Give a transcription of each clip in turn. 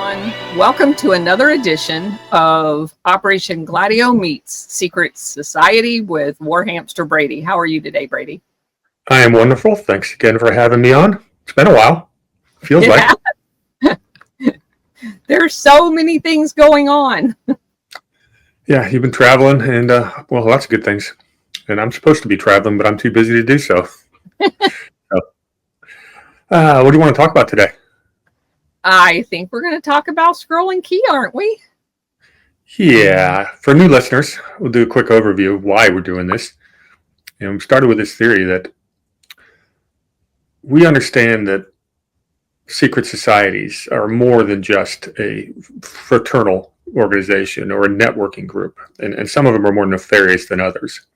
everyone. Welcome to another edition of Operation Gladio Meets Secret Society with Warhamster Brady. How are you today, Brady? I am wonderful. Thanks again for having me on. It's been a while. Feels like. There's so many things going on. Yeah, you've been traveling, and well, lots of good things. And I'm supposed to be traveling, but I'm too busy to do so. What do you want to talk about today? I think we're going to talk about Scroll and Key, aren't we? Yeah, for new listeners, we'll do a quick overview of why we're doing this. And we started with this theory that we understand that secret societies are more than just a fraternal organization or a networking group, and some of them are more nefarious than others.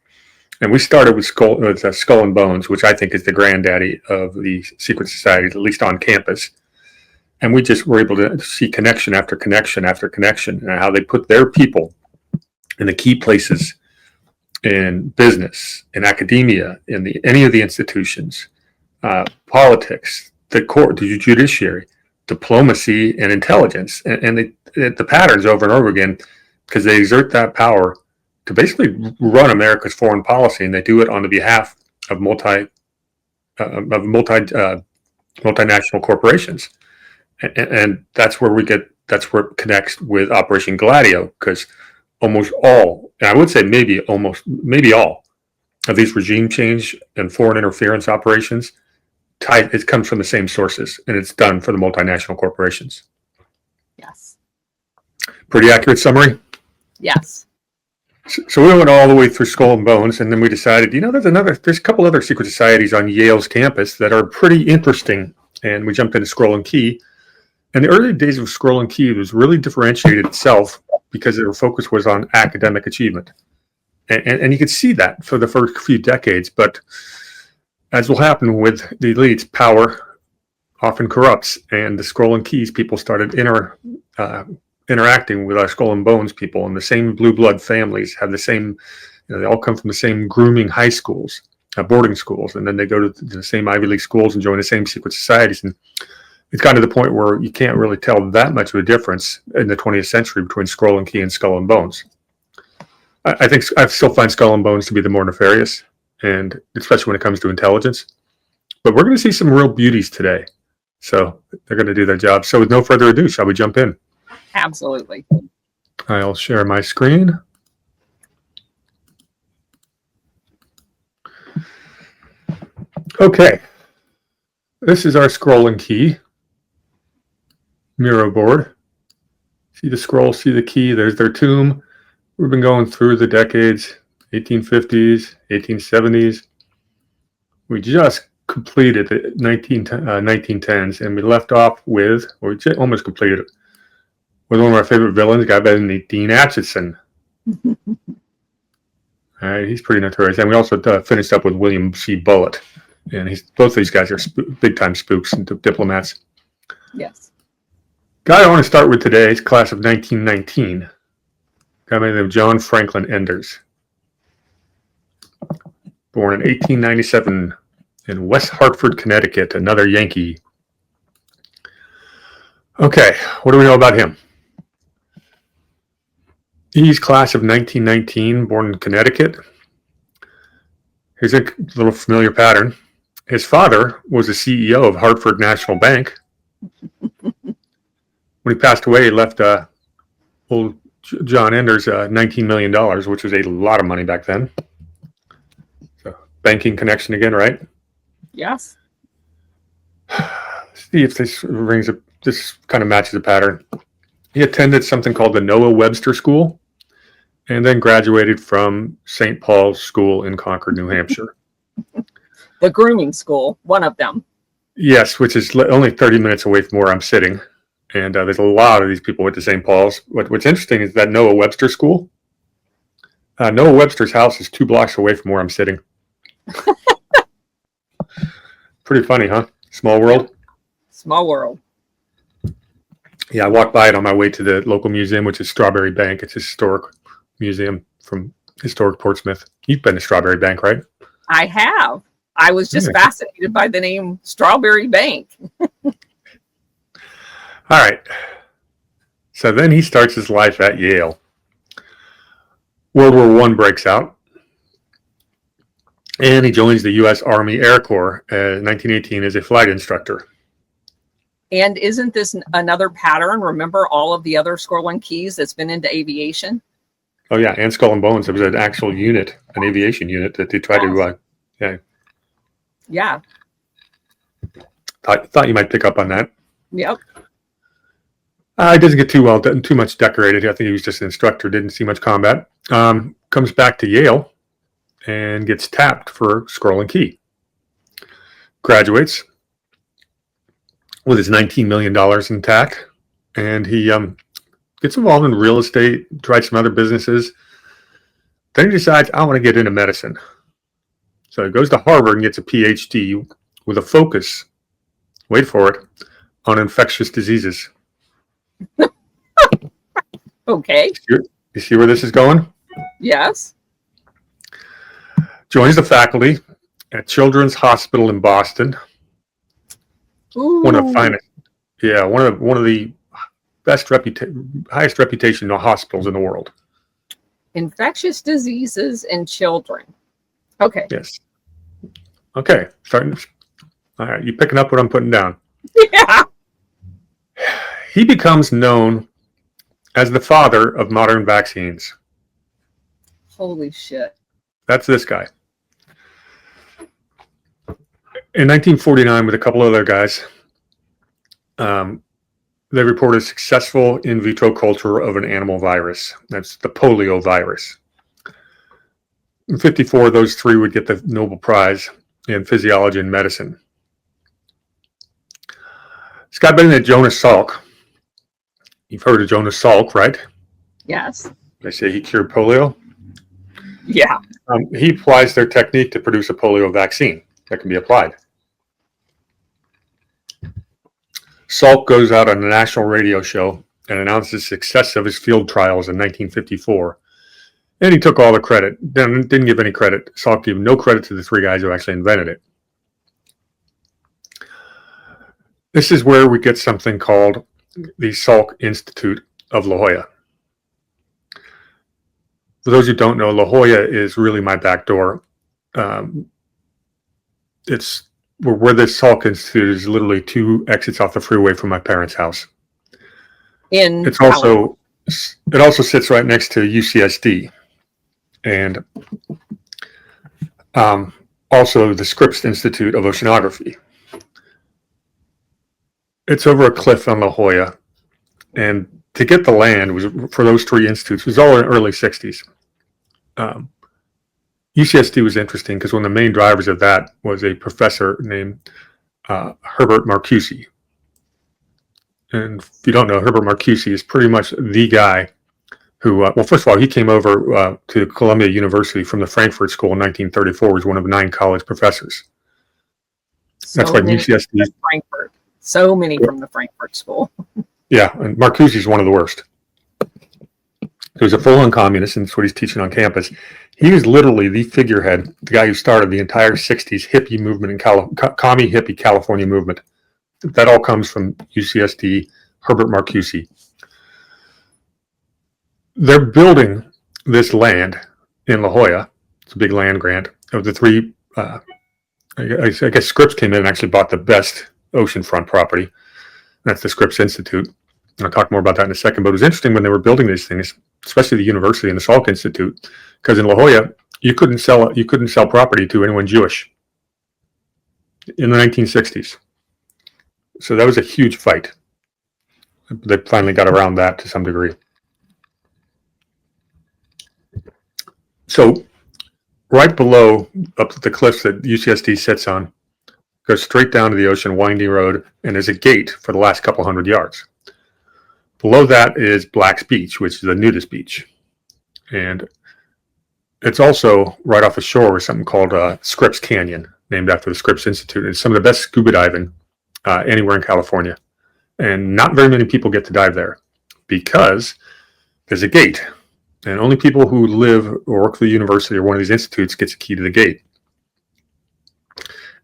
And we started with Skull and Bones, which I think is the granddaddy of the secret societies, at least on campus. And we just were able to see connection after connection after connection, and how they put their people in the key places in business, in academia, in any of the institutions, politics, the court, the judiciary, diplomacy, and intelligence. And the patterns over and over again, because they exert that power to basically run America's foreign policy, and they do it on the behalf of multinational corporations. And that's where it connects with Operation Gladio, because almost all, and I would say maybe all of these regime change and foreign interference operations, it comes from the same sources, and it's done for the multinational corporations. Yes. Pretty accurate summary? Yes. So we went all the way through Skull and Bones, and then we decided, there's a couple other secret societies on Yale's campus that are pretty interesting, and we jumped into Scroll and Key. In the early days of Scroll and Key, it was really differentiated itself because their focus was on academic achievement. And you could see that for the first few decades, but as will happen with the elites, power often corrupts, and the Scroll and Keys people started interacting with our Skull and Bones people, and the same blue blood families have the same, they all come from the same grooming high schools, boarding schools, and then they go to the same Ivy League schools and join the same secret societies. And it's gotten to the point where you can't really tell that much of a difference in the 20th century between Scroll and Key and Skull and Bones. I think I still find Skull and Bones to be the more nefarious, and especially when it comes to intelligence. But we're going to see some real beauties today. So they're going to do their job. So with no further ado, shall we jump in? Absolutely. I'll share my screen. Okay. This is our Scroll and Key Miro board. See the scroll, see the key, there's their tomb. We've been going through the decades, 1850s, 1870s. We just completed the 1910s, and we left off with, or we almost completed it, with one of our favorite villains, a guy by the name of Dean Acheson. All right, he's pretty notorious. And we also finished up with William C. Bullitt. And both of these guys are big-time spooks and diplomats. Yes. Guy I want to start with today is class of 1919. A guy by the name of John Franklin Enders. Born in 1897 in West Hartford, Connecticut, another Yankee. Okay, what do we know about him? He's class of 1919, born in Connecticut. Here's a little familiar pattern. His father was the CEO of Hartford National Bank. When he passed away, he left old John Enders $19 million, which was a lot of money back then. So, banking connection again, right? Yes. See if this kind of matches the pattern. He attended something called the Noah Webster School, and then graduated from St. Paul's School in Concord, New Hampshire. The grooming school, one of them. Yes, which is only 30 minutes away from where I'm sitting. And there's a lot of these people went to St. Paul's. What's interesting is that Noah Webster School, Noah Webster's house is 2 blocks away from where I'm sitting. Pretty funny, huh? Small world? Small world. Yeah, I walked by it on my way to the local museum, which is Strawberry Bank. It's a historic museum from historic Portsmouth. You've been to Strawberry Bank, right? I have. I was just fascinated by the name Strawberry Bank. All right. So then he starts his life at Yale. World War I breaks out, and he joins the U.S. Army Air Corps in 1918 as a flight instructor. And isn't this another pattern? Remember all of the other Skull and Keys that's been into aviation? Oh, yeah, and Skull and Bones. There was an actual unit, an aviation unit that they tried to, Yeah. Thought you might pick up on that. Yep. He doesn't get too much decorated. I think he was just an instructor, didn't see much combat. Comes back to Yale and gets tapped for Scroll and Key. Graduates with his $19 million intact, and he gets involved in real estate, tried some other businesses. Then he decides, I want to get into medicine. So he goes to Harvard and gets a PhD with a focus, wait for it, on infectious diseases. Okay. You see where this is going? Yes. Joins the faculty at Children's Hospital in Boston. Ooh. One of the best highest reputation hospitals in the world. Infectious diseases in children. Okay. Yes. Okay. Starting. All right. You picking up what I'm putting down? Yeah. He becomes known as the father of modern vaccines. Holy shit. That's this guy. In 1949, with a couple other guys, they reported successful in vitro culture of an animal virus. That's the polio virus. In 54, those three would get the Nobel Prize in physiology and medicine. This guy by the name of Jonas Salk. You've heard of Jonas Salk, right? Yes. They say he cured polio. Yeah. He applies their technique to produce a polio vaccine that can be applied. Salk goes out on a national radio show and announces the success of his field trials in 1954. And he took all the credit. Didn't give any credit. Salk gave no credit to the three guys who actually invented it. This is where we get something called the Salk Institute of La Jolla. For those who don't know, La Jolla is really my back door. It's where this Salk Institute is literally 2 exits off the freeway from my parents' house. It also sits right next to UCSD, and also the Scripps Institute of Oceanography. It's over a cliff on La Jolla, and to get the land was for those 3 institutes. It was all in the early 60s. UCSD was interesting because one of the main drivers of that was a professor named Herbert Marcuse. And if you don't know, Herbert Marcuse is pretty much the guy who, well, first of all, he came over to Columbia University from the Frankfurt School in 1934. He was one of 9 college professors. That's why UCSD. Frankfurt. So many from the Frankfurt School. Yeah, and Marcuse is one of the worst. He was a full-on communist, and that's what he's teaching on campus. He was literally the figurehead, the guy who started the entire 60s hippie movement and commie hippie California movement. That all comes from UCSD, Herbert Marcuse. They're building this land in La Jolla. It's a big land grant. Of the 3, I guess Scripps came in and actually bought the best oceanfront property. That's the Scripps Institute. I'll talk more about that in a second. But it was interesting when they were building these things, especially the university and the Salk Institute, because in La Jolla you couldn't sell property to anyone Jewish in the 1960s. So that was a huge fight. They finally got around that to some degree. So right below, up the cliffs that UCSD sits on, goes straight down to the ocean, winding road, and there's a gate for the last couple hundred yards. Below that is Black's Beach, which is a nudist beach. And it's also right off the shore something called Scripps Canyon, named after the Scripps Institute. It's some of the best scuba diving anywhere in California. And not very many people get to dive there because there's a gate. And only people who live or work for the university or one of these institutes gets a key to the gate.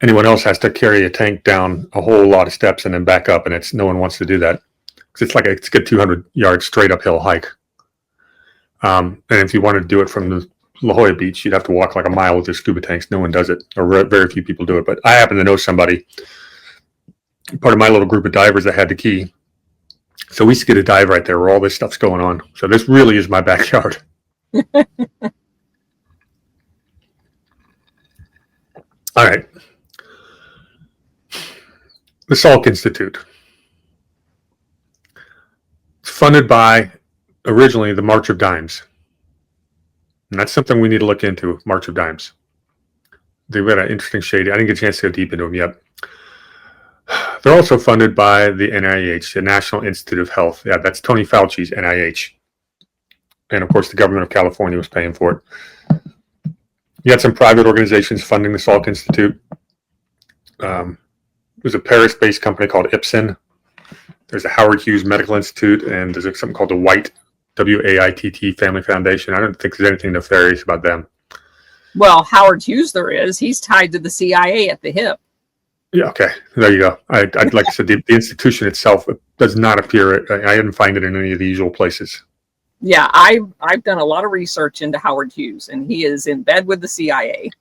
Anyone else has to carry a tank down a whole lot of steps and then back up, and no one wants to do that. because it's a good 200-yard straight uphill hike. And if you wanted to do it from the La Jolla Beach, you'd have to walk like a mile with your scuba tanks. No one does it, or very few people do it. But I happen to know somebody, part of my little group of divers that had the key. So we used to get a dive right there where all this stuff's going on. So this really is my backyard. All right. The Salk Institute. It's funded by, originally, the March of Dimes. And that's something we need to look into, March of Dimes. They've got an interesting shade. I didn't get a chance to go deep into them yet. They're also funded by the NIH, the National Institute of Health. Yeah, that's Tony Fauci's NIH. And, of course, the government of California was paying for it. You had some private organizations funding the Salk Institute. There's a Paris-based company called Ipsen. There's a Howard Hughes Medical Institute, and there's something called the White, WAITT Family Foundation. I don't think there's anything nefarious about them. Well, Howard Hughes there is. He's tied to the CIA at the hip. Yeah, okay. There you go. I'd like I said, the institution itself does not appear. I didn't find it in any of the usual places. Yeah, I've done a lot of research into Howard Hughes, and he is in bed with the CIA.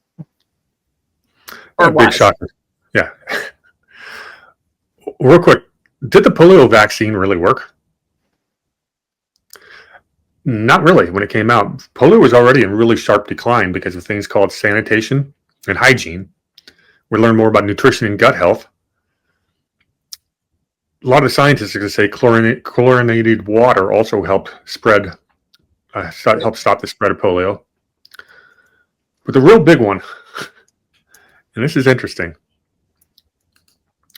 Or big shocker. Yeah. Real quick, did the polio vaccine really work? Not really. When it came out, polio was already in really sharp decline because of things called sanitation and hygiene. We learn more about nutrition and gut health. A lot of scientists are going to say chlorinated water also helped help stop the spread of polio. But the real big one, and this is interesting,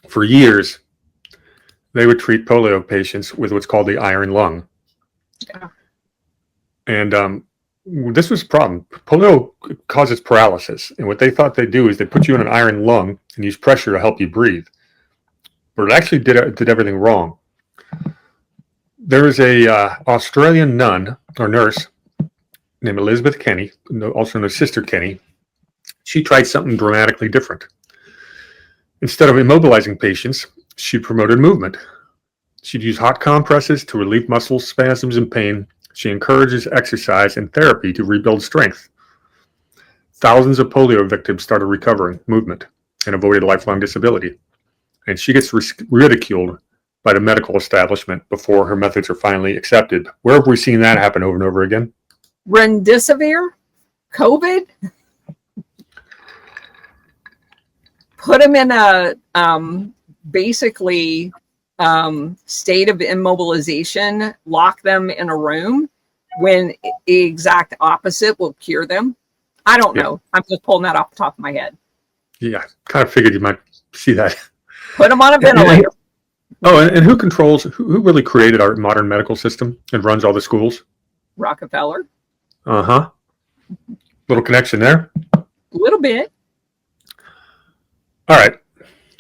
for years, they would treat polio patients with what's called the iron lung. Yeah. And this was a problem. Polio causes paralysis. And what they thought they'd do is they put you in an iron lung and use pressure to help you breathe. But it actually did everything wrong. There is a Australian nun or nurse named Elizabeth Kenny, also known as Sister Kenny. She tried something dramatically different. Instead of immobilizing patients, she promoted movement. She'd use hot compresses to relieve muscle spasms and pain. She encourages exercise and therapy to rebuild strength. Thousands of polio victims started recovering movement and avoided lifelong disability. And she gets ridiculed by the medical establishment before her methods are finally accepted. Where have we seen that happen over and over again? Remdesivir, COVID. Put them in a basically state of immobilization, lock them in a room when the exact opposite will cure them. I don't know. I'm just pulling that off the top of my head. Yeah, kind of figured you might see that. Put them on a ventilator. And who really created our modern medical system and runs all the schools? Rockefeller. Uh-huh. Little connection there. A little bit. All right.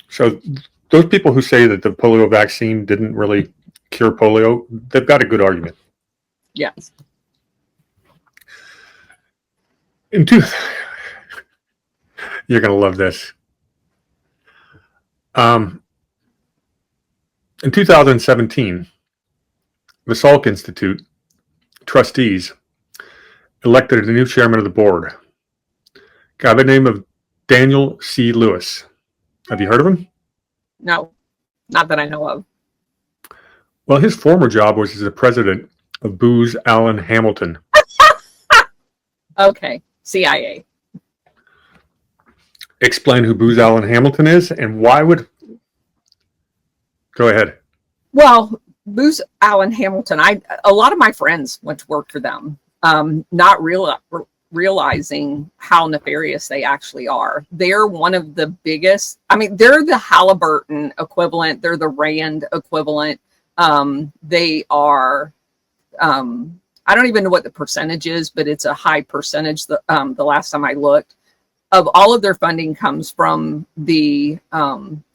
So those people who say that the polio vaccine didn't really cure polio, they've got a good argument. Yes. You're going to love this. In 2017, the Salk Institute trustees elected a new chairman of the board, a guy by the name of Daniel C. Lewis. Have you heard of him? No, not that I know of. Well, his former job was as the president of Booz Allen Hamilton. Okay, CIA. Explain who Booz Allen Hamilton is and why would... Go ahead. Well, Booz Allen Hamilton, a lot of my friends went to work for them, not realizing how nefarious they actually are. They're one of the biggest, they're the Halliburton equivalent. They're the Rand equivalent. They are, I don't even know what the percentage is, but it's a high percentage. The last time I looked, of all of their funding comes from the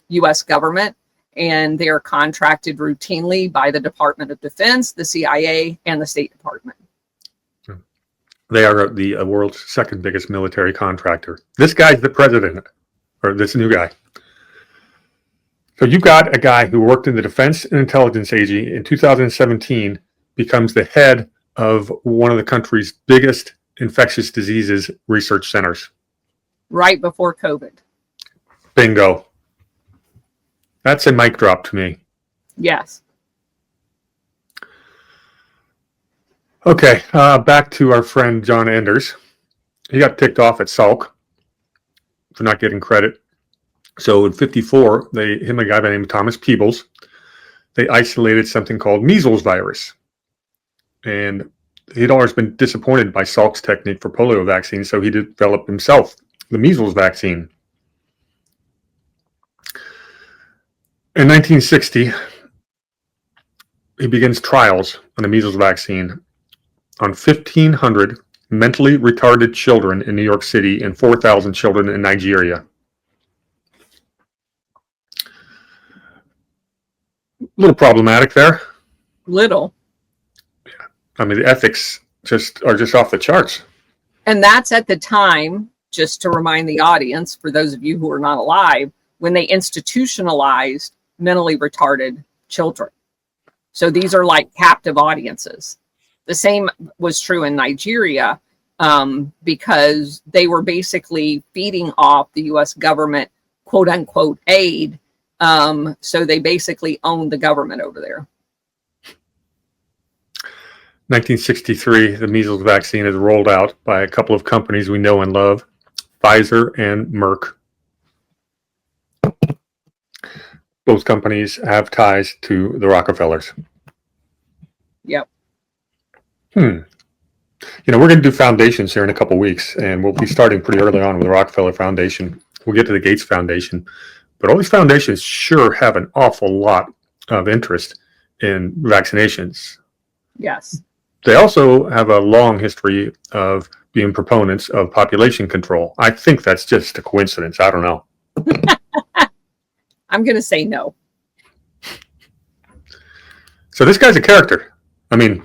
U.S. government. And they are contracted routinely by the Department of Defense, the CIA, and the State Department. They are the world's second biggest military contractor. This guy's the president, or this new guy. So you got a guy who worked in the Defense and Intelligence Agency in 2017, becomes the head of one of the country's biggest infectious diseases research centers. Right before COVID. Bingo. That's a mic drop to me. Yes. Okay, back to our friend John Enders. He got ticked off at Salk for not getting credit. So in 54, him and a guy by the name of Thomas Peebles, they isolated something called measles virus. And he'd always been disappointed by Salk's technique for polio vaccine, so he developed himself the measles vaccine. In 1960, he begins trials on the measles vaccine on 1,500 mentally retarded children in New York City and 4,000 children in Nigeria. A little problematic there. Little. Yeah. I mean, the ethics are just off the charts. And that's at the time, just to remind the audience, for those of you who are not alive, when they institutionalized mentally retarded children. So these are like captive audiences. The same was true in Nigeria, because they were basically feeding off the U.S. government, quote unquote, aid. So they basically owned the government over there. 1963, the measles vaccine is rolled out by a couple of companies we know and love, Pfizer and Merck. Both companies have ties to the Rockefellers. Yep. We're going to do foundations here in a couple of weeks, and we'll be starting pretty early on with the Rockefeller Foundation. We'll get to the Gates Foundation. But all these foundations sure have an awful lot of interest in vaccinations. Yes. They also have a long history of being proponents of population control. I think that's just a coincidence. I don't know. I'm going to say no. So this guy's a character. I mean,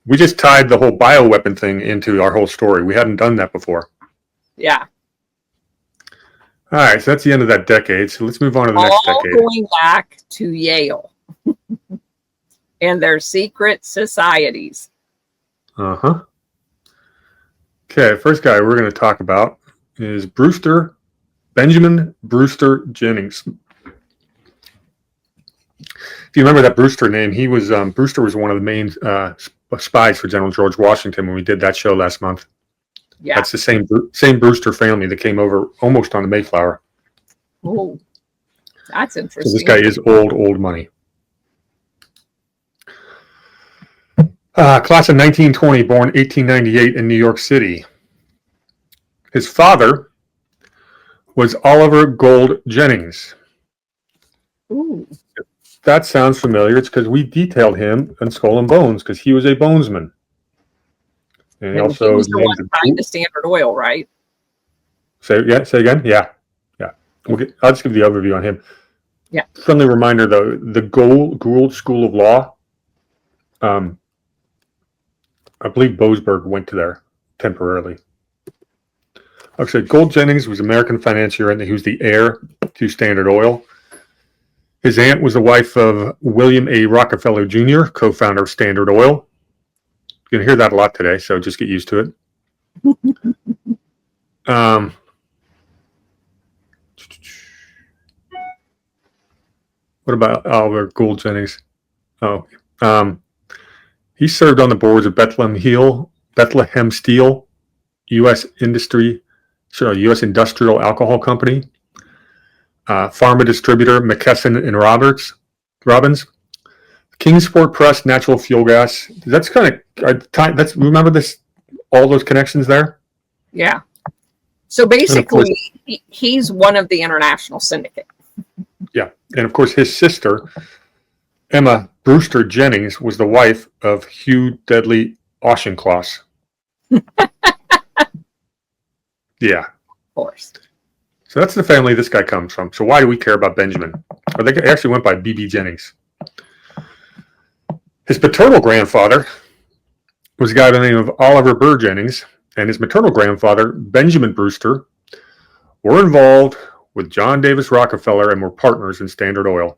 we just tied the whole bioweapon thing into our whole story. We hadn't done that before. Yeah. All right, so that's the end of that decade. So let's move on to the next decade. Going back to Yale and their secret societies. Uh-huh. Okay, first guy we're going to talk about is Benjamin Brewster Jennings. If you remember that Brewster name, he was Brewster was one of the main spies for General George Washington when we did that show last month. Yeah. That's the same Brewster family that came over almost on the Mayflower. Oh, that's interesting. So this guy is old money. Class of 1920, born 1898 in New York City. His father was Oliver Gold Jennings. Ooh. If that sounds familiar, it's because we detailed him in Skull and Bones, because he was a bonesman. And he also was the one buying the Standard Oil, right? Say again? Yeah. I'll just give the overview on him. Yeah. Friendly reminder, though, the Gould School of Law, I believe Boasberg went to there temporarily. Actually, Gold Jennings was an American financier, and he was the heir to Standard Oil. His aunt was the wife of William A. Rockefeller Jr., co-founder of Standard Oil. You're going to hear that a lot today, so just get used to it. What about Oliver Gould Jennings? He served on the boards of Bethlehem Steel, U.S. Industrial Alcohol Company, pharma distributor McKesson and Robbins, Kingsport Press Natural Fuel Gas. That's kind of remember this, all those connections there. Yeah. So basically, he's one of the international syndicate. Yeah, and of course his sister, Emma Brewster Jennings, was the wife of Hugh Dudley Auchincloss. Yeah. Of course. So that's the family this guy comes from. So why do we care about Benjamin? Or they actually went by B.B. Jennings. His paternal grandfather was a guy by the name of Oliver Burr Jennings, and his maternal grandfather, Benjamin Brewster, were involved with John Davis Rockefeller and were partners in Standard Oil.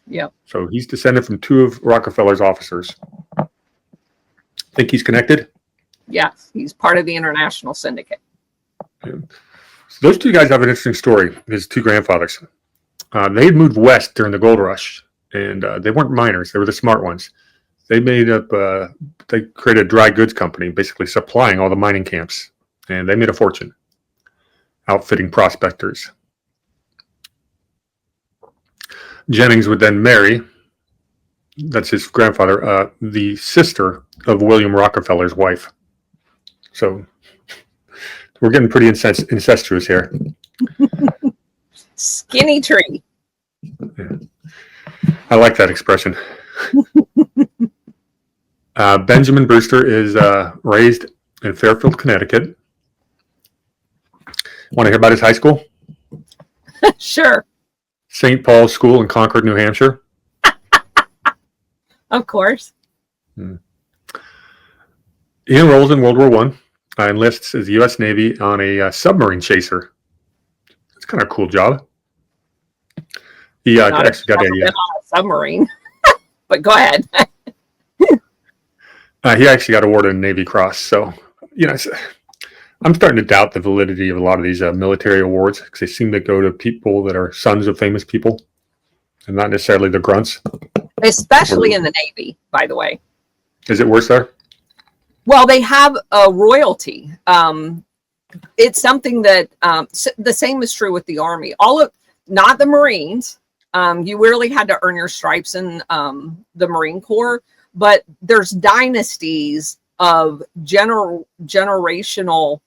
Yep. So he's descended from two of Rockefeller's officers. Think he's connected? Yes, he's part of the international syndicate. Yeah. So those two guys have an interesting story, his two grandfathers. They had moved west during the gold rush, and they weren't miners. They were the smart ones. They they created a dry goods company, basically supplying all the mining camps, and they made a fortune outfitting prospectors. Jennings would then marry, that's his grandfather, the sister of William Rockefeller's wife. So we're getting pretty incestuous here. Skinny tree. Yeah. I like that expression. Benjamin Brewster is raised in Fairfield, Connecticut. Want to hear about his high school? Sure. St. Paul's School in Concord, New Hampshire. Of course. He enrolls in World War I, enlists as the U.S. Navy on a submarine chaser. It's kind of a cool job. He actually got a submarine, but go ahead. He actually got awarded a Navy Cross. So, I'm starting to doubt the validity of a lot of these military awards because they seem to go to people that are sons of famous people and not necessarily the grunts. Especially in the Navy, by the way. Is it worse there? Well, they have a royalty. It's something that the same is true with the Army. Not the Marines. You really had to earn your stripes in the Marine Corps, but there's dynasties of generational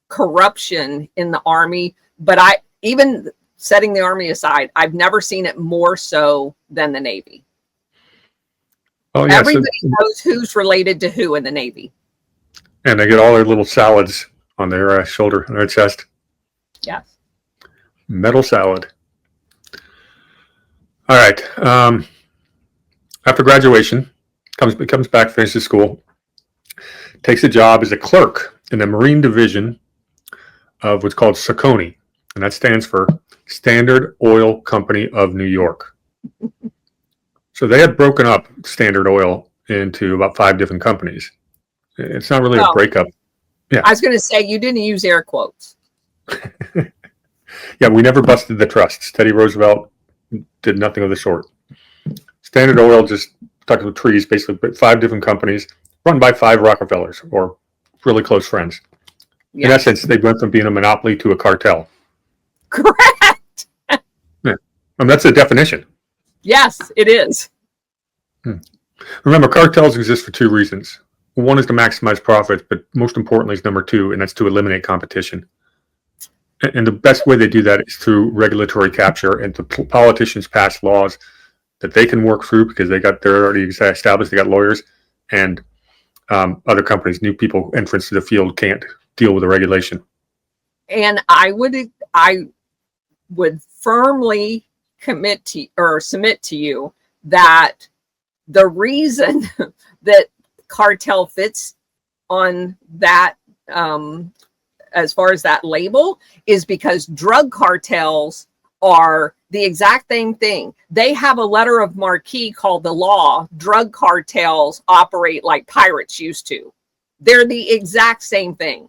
corruption in the Army. But even setting the Army aside, I've never seen it more so than the Navy. Oh, yeah, everybody knows who's related to who in the Navy. And they get all their little salads on their shoulder, on their chest. Yes. Metal salad. All right. After graduation, comes back, finishes school, takes a job as a clerk in the Marine Division of what's called SECONY, and that stands for Standard Oil Company of New York. So they had broken up Standard Oil into about 5 different companies. It's not really a breakup. Yeah. I was going to say, you didn't use air quotes. Yeah, we never busted the trusts. Teddy Roosevelt did nothing of the sort. Standard Oil just talked with trees, basically 5 different companies run by 5 Rockefellers or really close friends. Yes. In essence, they went from being a monopoly to a cartel. Correct. Yeah. That's the definition. Yes, it is. Remember, cartels exist for 2 reasons. One is to maximize profits, but most importantly is number 2, and that's to eliminate competition. And the best way they do that is through regulatory capture, and the politicians pass laws that they can work through because they're already established. They got lawyers, and other companies, new people, entrants to the field can't deal with the regulation. And I would firmly submit to you that the reason that cartel fits on that as far as that label is because drug cartels are the exact same thing. They have a letter of marque called the law. Drug cartels operate like pirates used to. They're the exact same thing.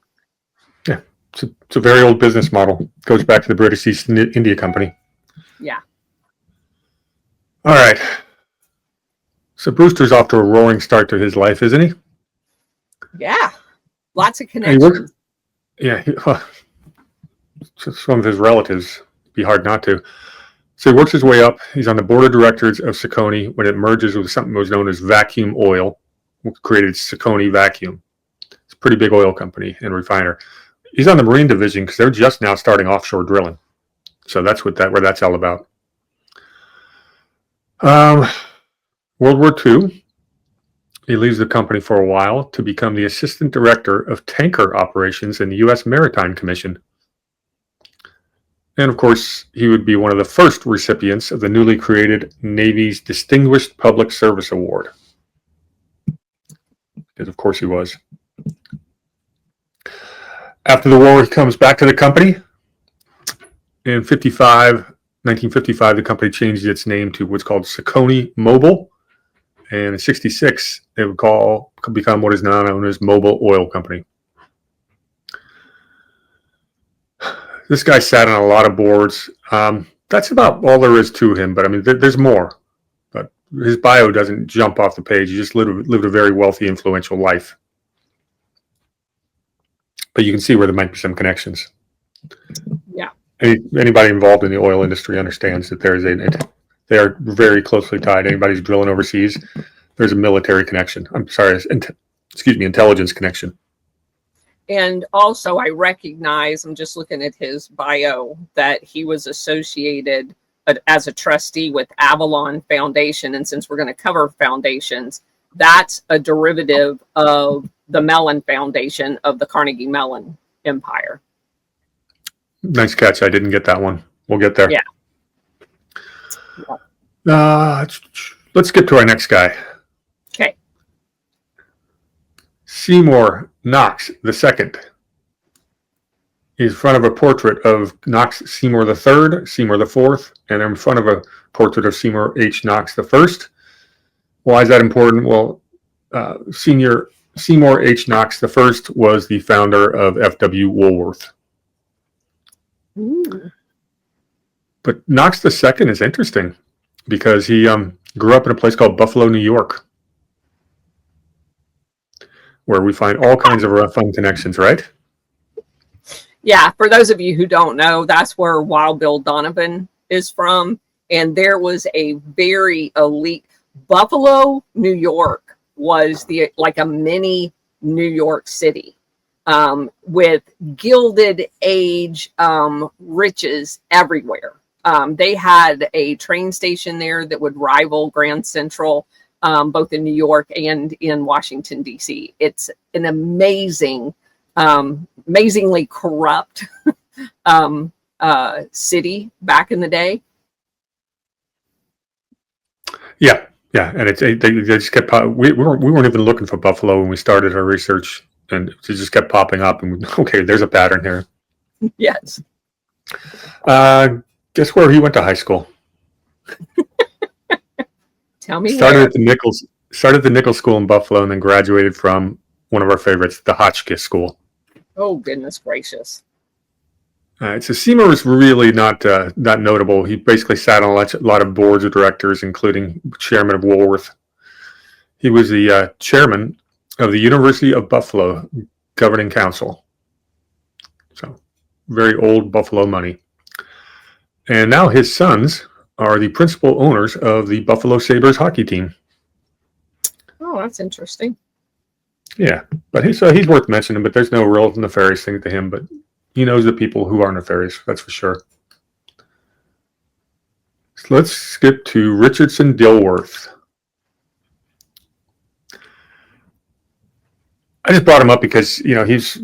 Yeah, it's a very old business model. It goes back to the British East India Company. Yeah. All right. So Brewster's off to a roaring start to his life, isn't he? Yeah. Lots of connections. Some of his relatives. Be hard not to. So he works his way up. He's on the board of directors of SECONY when it merges with something that was known as Vacuum Oil, which created SECONY Vacuum. It's a pretty big oil company and refiner. He's on the Marine Division because they're just now starting offshore drilling. So that's where that's all about. World War II, he leaves the company for a while to become the assistant director of tanker operations in the U.S. Maritime Commission. And of course, he would be one of the first recipients of the newly created Navy's Distinguished Public Service Award. Because of course he was. After the war, he comes back to the company In 1955, the company changed its name to what's called Saucony Mobile. And in 66, it would become what is now known as Mobil Oil Company. This guy sat on a lot of boards. That's about all there is to him. But I mean, there's more. But his bio doesn't jump off the page. He just lived a very wealthy, influential life. But you can see where there might be some connections. Yeah. Anybody involved in the oil industry understands that they are very closely tied. Anybody who's drilling overseas, there's a military connection. Intelligence connection. And also, I recognize, I'm just looking at his bio, that he was associated as a trustee with Avalon Foundation. And since we're going to cover foundations, that's a derivative of the Mellon Foundation of the Carnegie Mellon Empire. Nice catch. I didn't get that one. We'll get there. Yeah. Let's skip to our next guy. Okay. Seymour Knox II. He's in front of a portrait of Knox Seymour III, Seymour IV, and in front of a portrait of Seymour H. Knox I. Why is that important? Well, Seymour H. Knox I was the founder of F.W. Woolworth. Ooh. But Knox II is interesting because he grew up in a place called Buffalo, New York, where we find all kinds of fun connections, right? Yeah, for those of you who don't know, that's where Wild Bill Donovan is from. And there was a very elite Buffalo, New York was like a mini New York City, with Gilded Age riches everywhere. They had a train station there that would rival Grand Central, both in New York and in Washington, D.C. It's an amazingly corrupt city back in the day. Yeah, and they just kept. We weren't even looking for Buffalo when we started our research, and it just kept popping up. And okay, there's a pattern here. Yes. Guess where he went to high school? Tell me. Started at the Nichols School in Buffalo, and then graduated from one of our favorites, the Hotchkiss School. Oh, goodness gracious. So Seymour was really not notable. He basically sat on a lot of boards of directors, including chairman of Woolworth. He was the chairman of the University of Buffalo Governing Council. So very old Buffalo money. And now his sons are the principal owners of the Buffalo Sabres hockey team. Oh, that's interesting. Yeah, but he's worth mentioning, but there's no real nefarious thing to him, but he knows the people who are nefarious, that's for sure. So let's skip to Richardson Dilworth. I just brought him up because, he's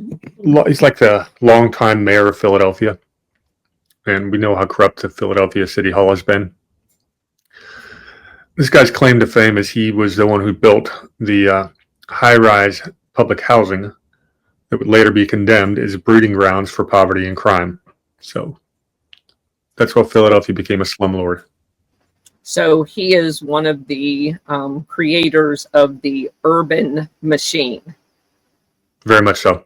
like the longtime mayor of Philadelphia, and we know how corrupt the Philadelphia City Hall has been. This guy's claim to fame is he was the one who built the high-rise public housing that would later be condemned as breeding grounds for poverty and crime. So that's how Philadelphia became a slumlord. So he is one of the creators of the urban machine. Very much so.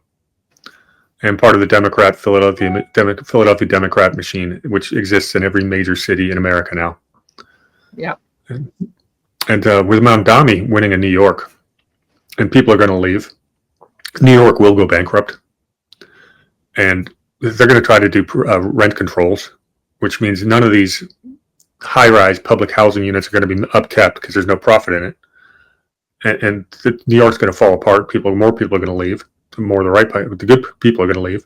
And part of the Philadelphia Democrat machine, which exists in every major city in America now. Yeah. And with Mamdani winning in New York, and people are going to leave, New York will go bankrupt, and they're going to try to do rent controls, which means none of these high-rise public housing units are going to be upkept because there's no profit in it, and New York's going to fall apart. More people are going to leave. The good people are going to leave.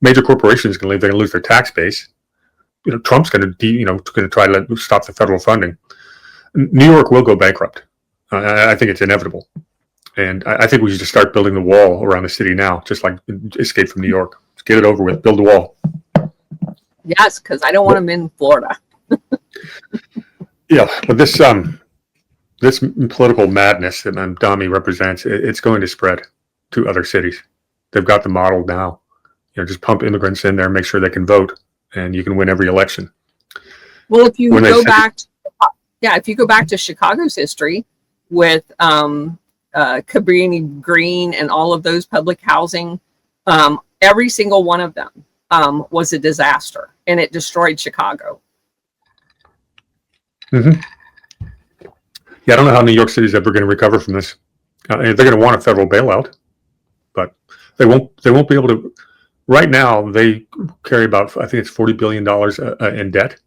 Major corporations are going to leave. They're going to lose their tax base. Trump's going to try to stop the federal funding. New York will go bankrupt. I think it's inevitable. And I think we should just start building the wall around the city now, just like Escape from New York. Let's get it over with. Build the wall. Yes, because I don't want them in Florida. Yeah, but this political madness that Mamdani represents, it's going to spread to other cities. They've got the model now. Just pump immigrants in there, make sure they can vote, and you can win every election. Well, if you go back, if you go back to Chicago's history with Cabrini Green and all of those public housing, every single one of them was a disaster, and it destroyed Chicago. Mm-hmm. Yeah, I don't know how New York City is ever going to recover from this. They're going to want a federal bailout, but they won't be able to. Right now, they carry about, I think it's $40 billion in debt,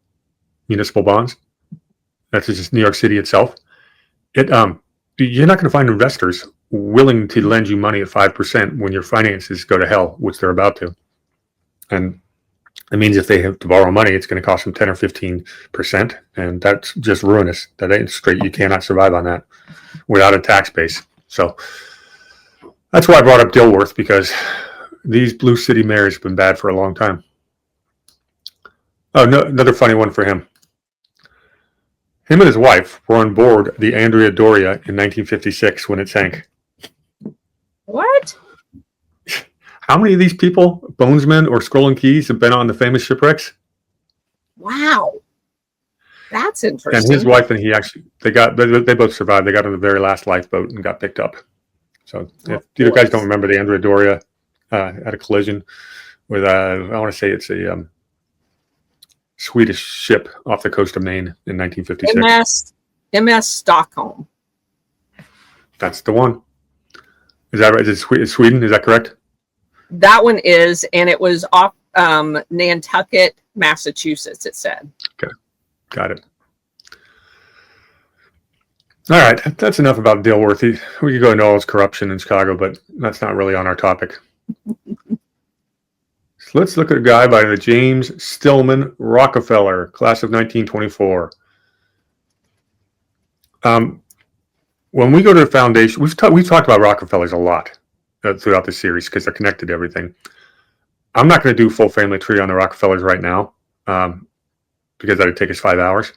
municipal bonds. That's just New York City itself. You're not going to find investors willing to lend you money at 5% when your finances go to hell, which they're about to. And it means if they have to borrow money, it's going to cost them 10 or 15%, and that's just ruinous. That ain't straight. You cannot survive on that without a tax base. So that's why I brought up Dilworth, because these blue city mayors have been bad for a long time. Oh, no, another funny one for him. Him and his wife were on board the Andrea Doria in 1956 when it sank. What? How many of these people, Bonesmen or Skull and Keys, have been on the famous shipwrecks? Wow. That's interesting. And his wife and he actually, they both survived. They got on the very last lifeboat and got picked up. So if you guys don't remember, the Andrea Doria had a collision with, I want to say it's a Swedish ship off the coast of Maine in 1956. MS Stockholm. That's the one. Is that right? Is it Sweden? Is that correct? That one is, and it was off Nantucket, Massachusetts, it said. Okay, got it. All right, that's enough about Dilworth. We could go into all his corruption in Chicago, but that's not really on our topic. So let's look at a guy by the James Stillman Rockefeller, class of 1924. When we go to the foundation, we've talked about Rockefellers a lot throughout the series because they're connected to everything. I'm not going to do full family tree on the Rockefellers right now because that would take us 5 hours.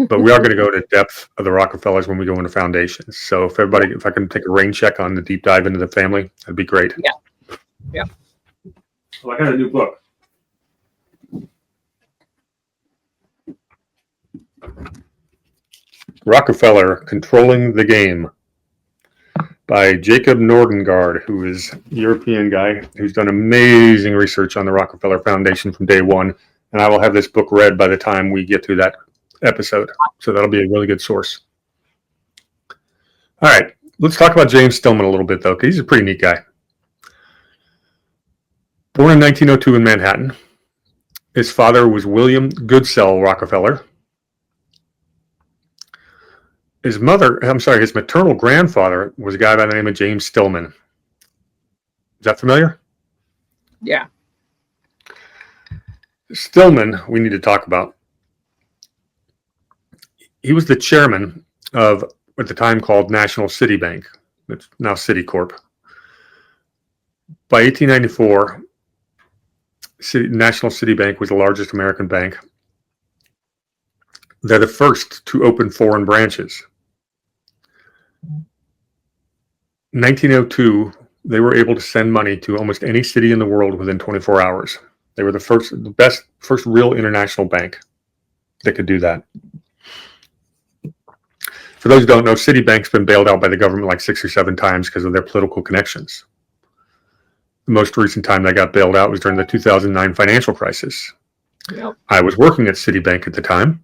But we are going to go to depth of the Rockefellers when we go into foundations. So if I can take a rain check on the deep dive into the family, that'd be great. Yeah. Yeah. Well, I got a new book. Rockefeller, Controlling the Game by Jacob Nordengard, who is a European guy who's done amazing research on the Rockefeller Foundation from day one. And I will have this book read by the time we get to that episode. So that'll be a really good source. All right. Let's talk about James Stillman a little bit, though, because he's a pretty neat guy. Born in 1902 in Manhattan. His father was William Goodsell Rockefeller. His maternal grandfather was a guy by the name of James Stillman. Is that familiar? Yeah. Stillman, we need to talk about. He was the chairman of, at the time called National City Bank. It's now Citicorp. By 1894, National City Bank was the largest American bank. They're the first to open foreign branches. 1902, they were able to send money to almost any city in the world within 24 hours. They were the first real international bank that could do that. For those who don't know, Citibank's been bailed out by the government like 6 or 7 times because of their political connections. The most recent time they got bailed out was during the 2009 financial crisis. Yep. I was working at Citibank at the time.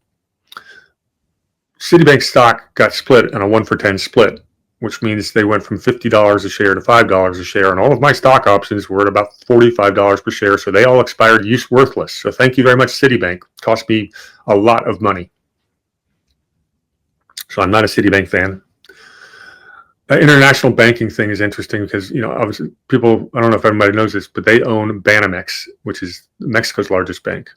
Citibank stock got split on a 1-for-10 split, which means they went from $50 a share to $5 a share, and all of my stock options were at about $45 per share, so they all expired worthless. So thank you very much, Citibank. It cost me a lot of money. So I'm not a Citibank fan. The international banking thing is interesting because, obviously people, I don't know if everybody knows this, but they own Banamex, which is Mexico's largest bank.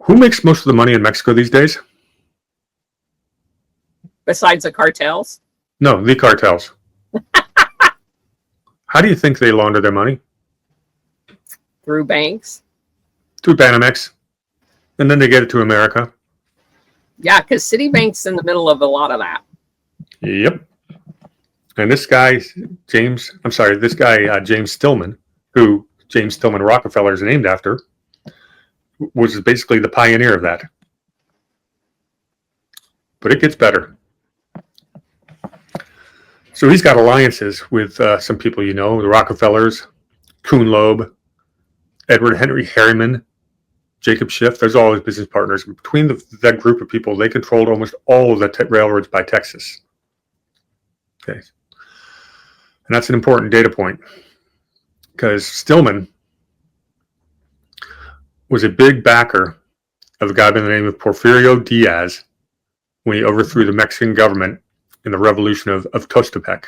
Who makes most of the money in Mexico these days? Besides the cartels? No, the cartels. How do you think they launder their money? Through banks. Through Banamex. And then they get it to America. Yeah, because Citibank's in the middle of a lot of that. Yep. And this guy, James Stillman, who James Stillman Rockefeller is named after, was basically the pioneer of that. But it gets better. So he's got alliances with some people the Rockefellers, Kuhn Loeb, Edward Henry Harriman, Jacob Schiff. There's all his business partners. Between that group of people, they controlled almost all of the railroads by Texas. Okay. And that's an important data point because Stillman was a big backer of a guy by the name of Porfirio Diaz when he overthrew the Mexican government in the revolution of Tostepec.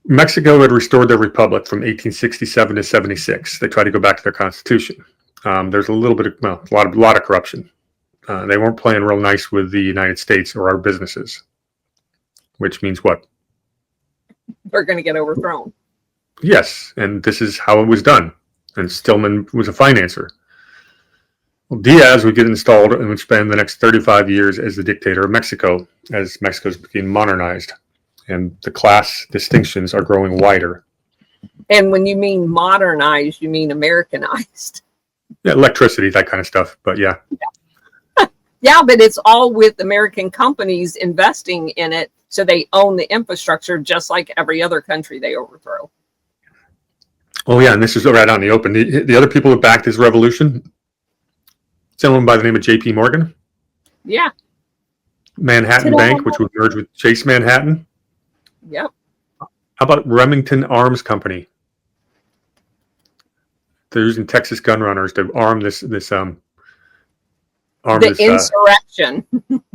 Mexico had restored their republic from 1867 to 76. They tried to go back to their constitution. There's a lot of corruption. They weren't playing real nice with the United States or our businesses, which means what? They're going to get overthrown. Yes, and this is how it was done. And Stillman was a financer. Well, Diaz would get installed and would spend the next 35 years as the dictator of Mexico as Mexico's being modernized. And the class distinctions are growing wider. And when you mean modernized, you mean Americanized. Yeah, electricity, that kind of stuff. But yeah. Yeah, but it's all with American companies investing in it. So they own the infrastructure just like every other country they overthrow. Oh, yeah. And this is right out in the open. The other people who backed this revolution, someone by the name of J.P. Morgan. Yeah. Manhattan Bank, which would merge with Chase Manhattan. Yep. How about Remington Arms Company? They're using Texas gun runners to arm insurrection.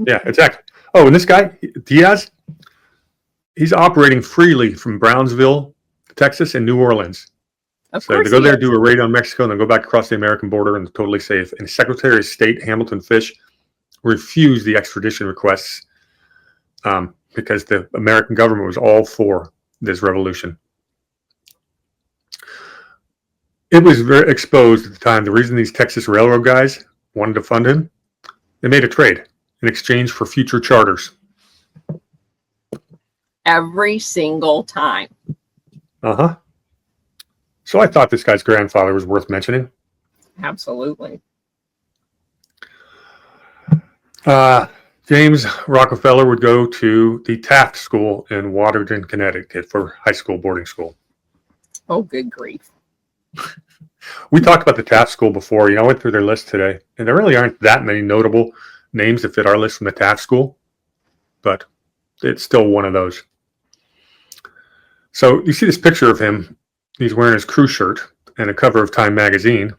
Yeah, exactly. Oh, and this guy, Diaz, he's operating freely from Brownsville, Texas, and New Orleans. So they go there, do a raid on Mexico, and then go back across the American border, and it's totally safe. And Secretary of State Hamilton Fish refused the extradition requests because the American government was all for this revolution. It was very exposed at the time. The reason these Texas railroad guys wanted to fund him, they made a trade in exchange for future charters. Every single time. Uh-huh. So I thought this guy's grandfather was worth mentioning. Absolutely. James Rockefeller would go to the Taft School in Watertown, Connecticut for high school boarding school. Oh, good grief. We talked about the Taft School before. I went through their list today, and there really aren't that many notable names that fit our list from the Taft School, but it's still one of those. So you see this picture of him. He's wearing his crew shirt and a cover of Time magazine.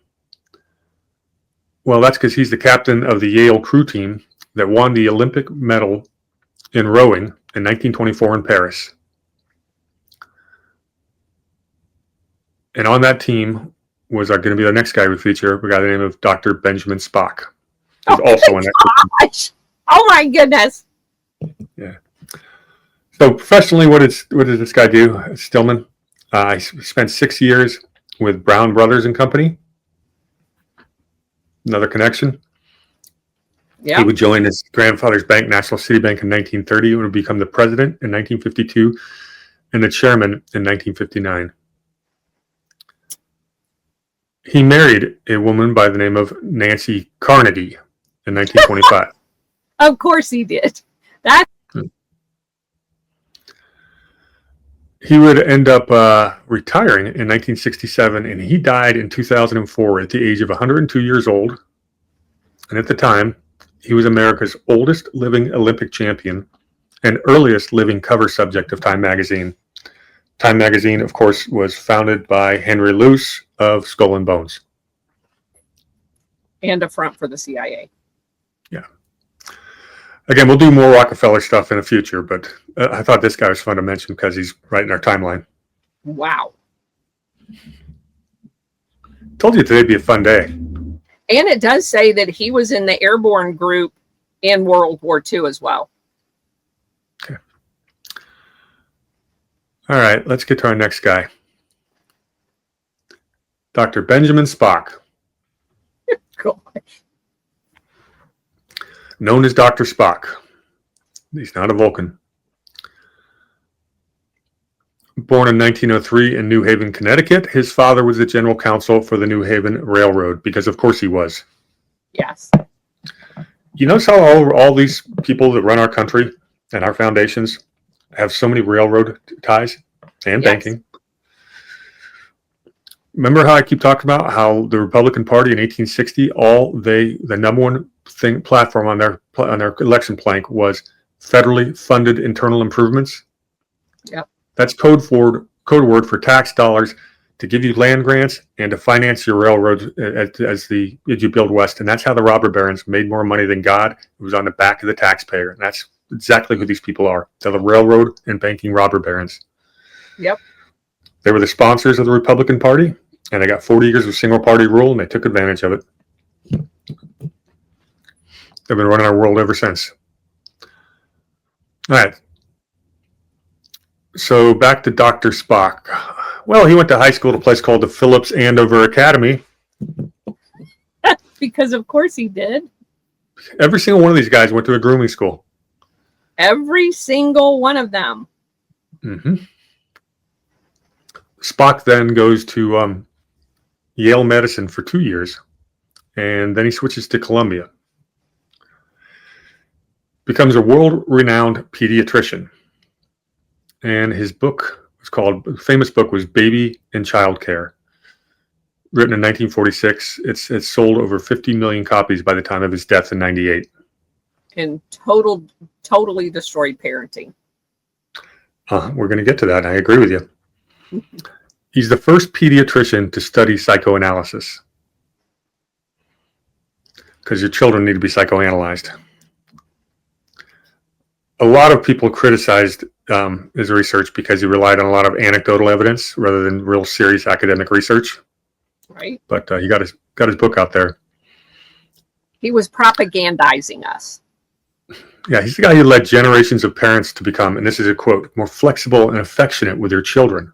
Well, that's because he's the captain of the Yale crew team that won the Olympic medal in rowing in 1924 in Paris. And on that team was going to be the next guy we feature, a guy by the name of Dr. Benjamin Spock. Who's also in that. Gosh. Oh my goodness. Yeah. So professionally, what does this guy do? Stillman. He spent 6 years with Brown Brothers and Company. Another connection. Yeah. He would join his grandfather's bank, National City Bank, in 1930. He would become the president in 1952 and the chairman in 1959. He married a woman by the name of Nancy Carnegie in 1925. Of course he did. He would end up retiring in 1967, and he died in 2004 at the age of 102 years old. And at the time, he was America's oldest living Olympic champion and earliest living cover subject of Time magazine. Time magazine, of course, was founded by Henry Luce of Skull and Bones. And a front for the CIA. Yeah. Again, we'll do more Rockefeller stuff in the future, but I thought this guy was fun to mention because he's right in our timeline. Wow. Told you today'd be a fun day. And it does say that he was in the airborne group in World War II as well. Okay. All right, let's get to our next guy. Dr. Benjamin Spock. Gosh. Known as Dr. Spock. He's not a Vulcan. Born in 1903 in New Haven, Connecticut, his father was the general counsel for the New Haven Railroad, because of course he was. Yes. You notice how all these people that run our country and our foundations have so many railroad ties and Yes. banking? Remember how I keep talking about how the Republican Party in 1860, the number one platform on their election plank was federally funded internal improvements? Yep. That's code word for tax dollars to give you land grants and to finance your railroads as you build west. And that's how the robber barons made more money than God. It was on the back of the taxpayer. And that's exactly who these people are. They're the railroad and banking robber barons. Yep. They were the sponsors of the Republican Party, and they got 40 years of single party rule, and they took advantage of it. They've been running our world ever since. All right. So back to Dr. Spock. Well, he went to high school at a place called the Phillips Andover Academy. Because of course he did. Every single one of these guys went to a grooming school. Every single one of them. Mm-hmm. Spock then goes to Yale Medicine for 2 years, and then he switches to Columbia. Becomes a world-renowned pediatrician. And his famous book was Baby and Child Care. Written in 1946. It's sold over 50 million copies by the time of his death in 98. And totally destroyed parenting. We're going to get to that. I agree with you. He's the first pediatrician to study psychoanalysis. Because your children need to be psychoanalyzed. A lot of people criticized his research because he relied on a lot of anecdotal evidence rather than real serious academic research. Right. But he got his book out there. He was propagandizing us. Yeah, he's the guy who led generations of parents to become, and this is a quote, more flexible and affectionate with their children.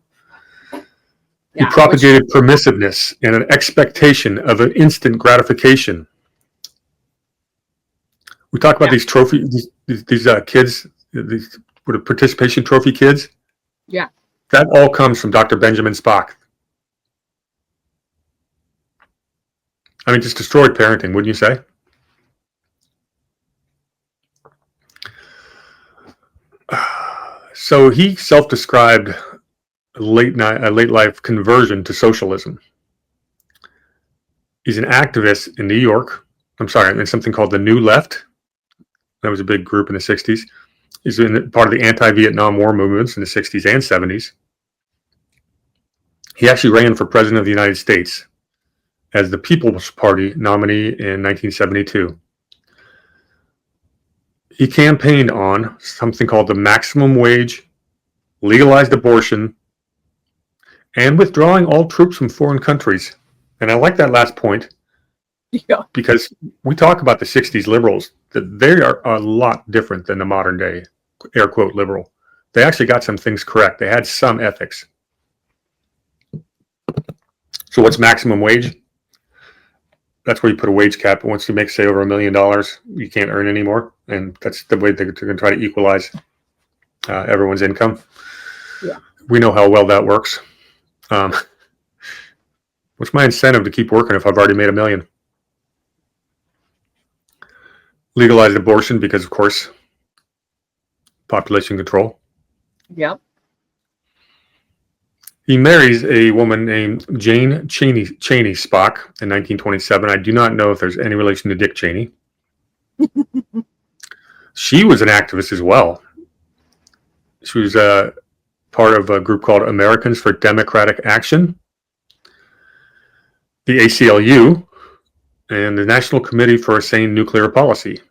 He propagated permissiveness and an expectation of an instant gratification. We talk about these trophies, these kids, these participation trophy kids. Yeah. That all comes from Dr. Benjamin Spock. I mean, just destroyed parenting, wouldn't you say? So he self-described a late life conversion to socialism. He's an activist in New York. I'm sorry, in something called the New Left. That was a big group in the 60s. He's been part of the anti-Vietnam War movements in the 60s and 70s. He actually ran for president of the United States as the People's Party nominee in 1972. He campaigned on something called the maximum wage, legalized abortion, and withdrawing all troops from foreign countries. And I like that last point. Yeah. Because we talk about the 60s liberals, that they are a lot different than the modern day, air quote, liberal. They actually got some things correct. They had some ethics. So what's maximum wage? That's where you put a wage cap. Once you make, say, over $1 million, you can't earn anymore. And that's the way they're going to try to equalize everyone's income. Yeah. We know how well that works. What's my incentive to keep working if I've already made $1 million? Legalized abortion because, of course, population control. Yep. He marries a woman named Jane Cheney Spock in 1927. I do not know if there's any relation to Dick Cheney. She was an activist as well. She was part of a group called Americans for Democratic Action, the ACLU, and the National Committee for a Sane Nuclear Policy.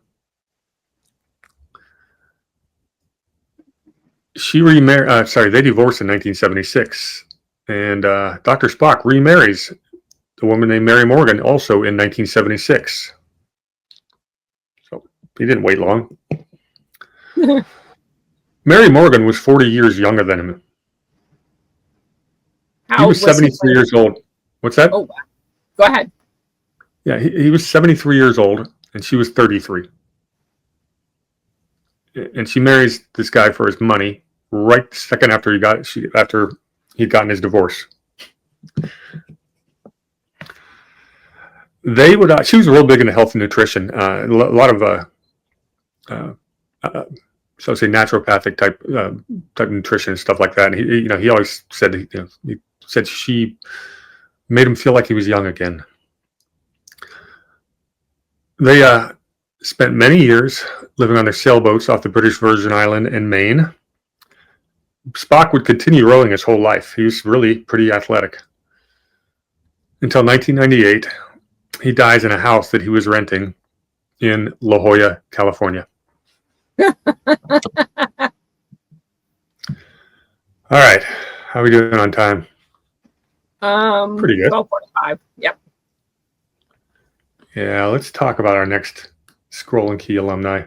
They divorced in 1976. And Dr. Spock remarries a woman named Mary Morgan also in 1976. So he didn't wait long. Mary Morgan was 40 years younger than him. He was 73 years old. What's that? Oh, wow. Go ahead. Yeah, he was 73 years old, and she was 33. And she marries this guy for his money. right the second after he'd gotten his divorce. She was real big into health and nutrition. A lot of so say naturopathic type nutrition and stuff like that. And he always said, he said she made him feel like he was young again. They spent many years living on their sailboats off the British Virgin Island and Maine. Spock would continue rowing his whole life. He was really pretty athletic. Until 1998, he dies in a house that he was renting in La Jolla, California. All right. How are we doing on time? Pretty good. 12:45. Yep. Yeah, let's talk about our next Scroll and Key alumni.